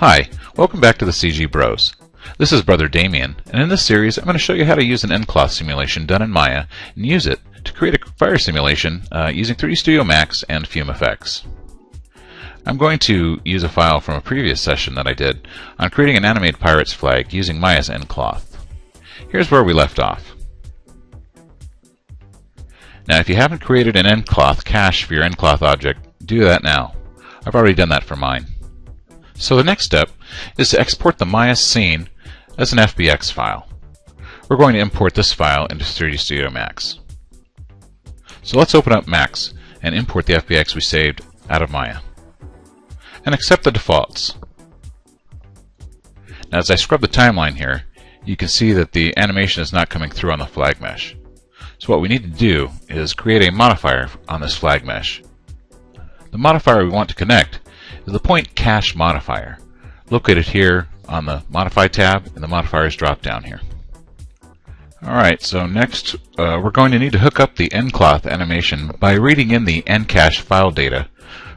Hi, welcome back to the CG Bros. This is Brother Damien, and in this series I'm going to show you how to use an Ncloth simulation done in Maya and use it to create a fire simulation using 3Dsmax and Fumefx. I'm going to use a file from a previous session that I did on creating an animated pirate's flag using Maya's Ncloth. Here's where we left off. Now if you haven't created an Ncloth cache for your Ncloth object, do that now. I've already done that for mine. So the next step is to export the Maya scene as an FBX file. We're going to import this file into 3Dsmax. So let's open up Max and import the FBX we saved out of Maya. And accept the defaults. Now as I scrub the timeline here, you can see that the animation is not coming through on the flag mesh. So what we need to do is create a modifier on this flag mesh. The modifier we want to connect is the point cache modifier, located here on the Modify tab in the Modifiers drop down here. Alright, so next we're going to need to hook up the Ncloth animation by reading in the ncache file data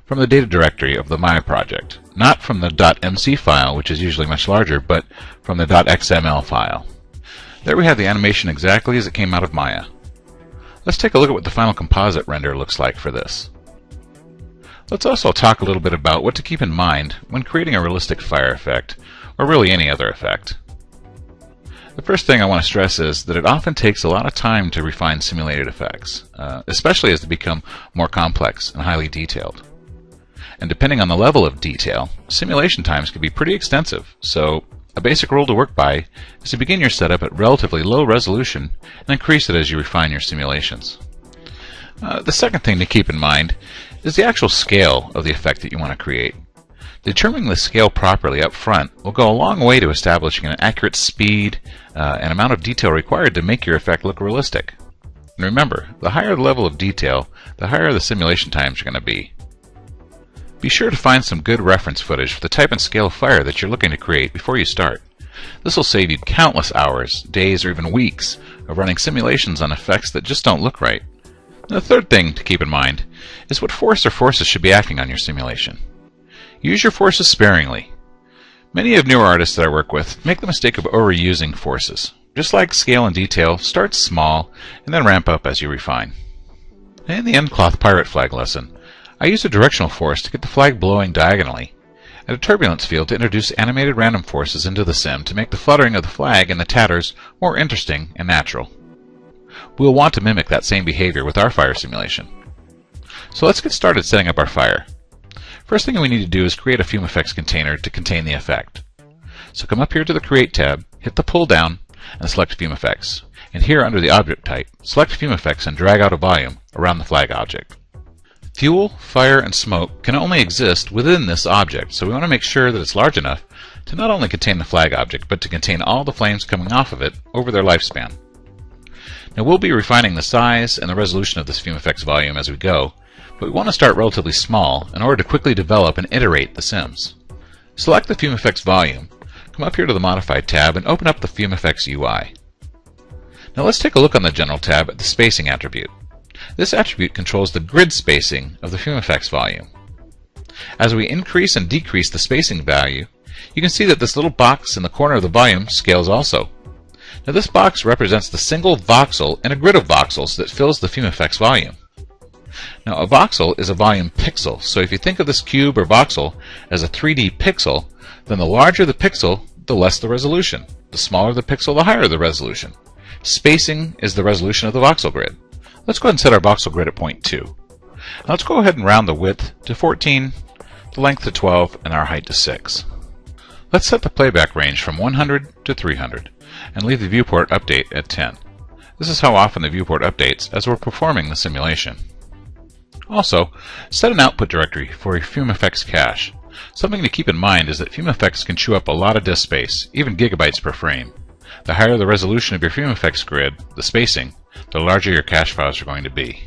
from the data directory of the Maya project. Not from the .mc file, which is usually much larger, but from the .xml file. There we have the animation exactly as it came out of Maya. Let's take a look at what the final composite render looks like for this. Let's also talk a little bit about what to keep in mind when creating a realistic fire effect, or really any other effect. The first thing I want to stress is that it often takes a lot of time to refine simulated effects, especially as they become more complex and highly detailed. And depending on the level of detail, simulation times can be pretty extensive, so a basic rule to work by is to begin your setup at relatively low resolution and increase it as you refine your simulations. The second thing to keep in mind is the actual scale of the effect that you want to create. Determining the scale properly up front will go a long way to establishing an accurate speed and amount of detail required to make your effect look realistic. And remember, the higher the level of detail, the higher the simulation times are going to be. Be sure to find some good reference footage for the type and scale of fire that you're looking to create before you start. This will save you countless hours, days, or even weeks of running simulations on effects that just don't look right. The third thing to keep in mind is what force or forces should be acting on your simulation. Use your forces sparingly. Many of newer artists that I work with make the mistake of overusing forces. Just like scale and detail, start small and then ramp up as you refine. In the Ncloth pirate flag lesson, I used a directional force to get the flag blowing diagonally, and a turbulence field to introduce animated random forces into the sim to make the fluttering of the flag and the tatters more interesting and natural. We'll want to mimic that same behavior with our fire simulation. So let's get started setting up our fire. First thing we need to do is create a Fumefx container to contain the effect. So come up here to the Create tab, hit the pull down, and select Fumefx. And here under the Object type, select Fumefx and drag out a volume around the flag object. Fuel, fire, and smoke can only exist within this object, so we want to make sure that it's large enough to not only contain the flag object, but to contain all the flames coming off of it over their lifespan. Now we'll be refining the size and the resolution of this Fumefx volume as we go, but we want to start relatively small in order to quickly develop and iterate the sims. Select the Fumefx volume, come up here to the Modify tab, and open up the Fumefx UI. Now let's take a look on the General tab at the spacing attribute. This attribute controls the grid spacing of the Fumefx volume. As we increase and decrease the spacing value, you can see that this little box in the corner of the volume scales also. Now this box represents the single voxel in a grid of voxels that fills the Fumefx volume. Now a voxel is a volume pixel, so if you think of this cube or voxel as a 3D pixel, then the larger the pixel, the less the resolution. The smaller the pixel, the higher the resolution. Spacing is the resolution of the voxel grid. Let's go ahead and set our voxel grid at 0.2. Now let's go ahead and round the width to 14, the length to 12, and our height to 6. Let's set the playback range from 100 to 300, and leave the viewport update at 10. This is how often the viewport updates as we're performing the simulation. Also, set an output directory for a Fumefx cache. Something to keep in mind is that Fumefx can chew up a lot of disk space, even gigabytes per frame. The higher the resolution of your Fumefx grid, the spacing, the larger your cache files are going to be.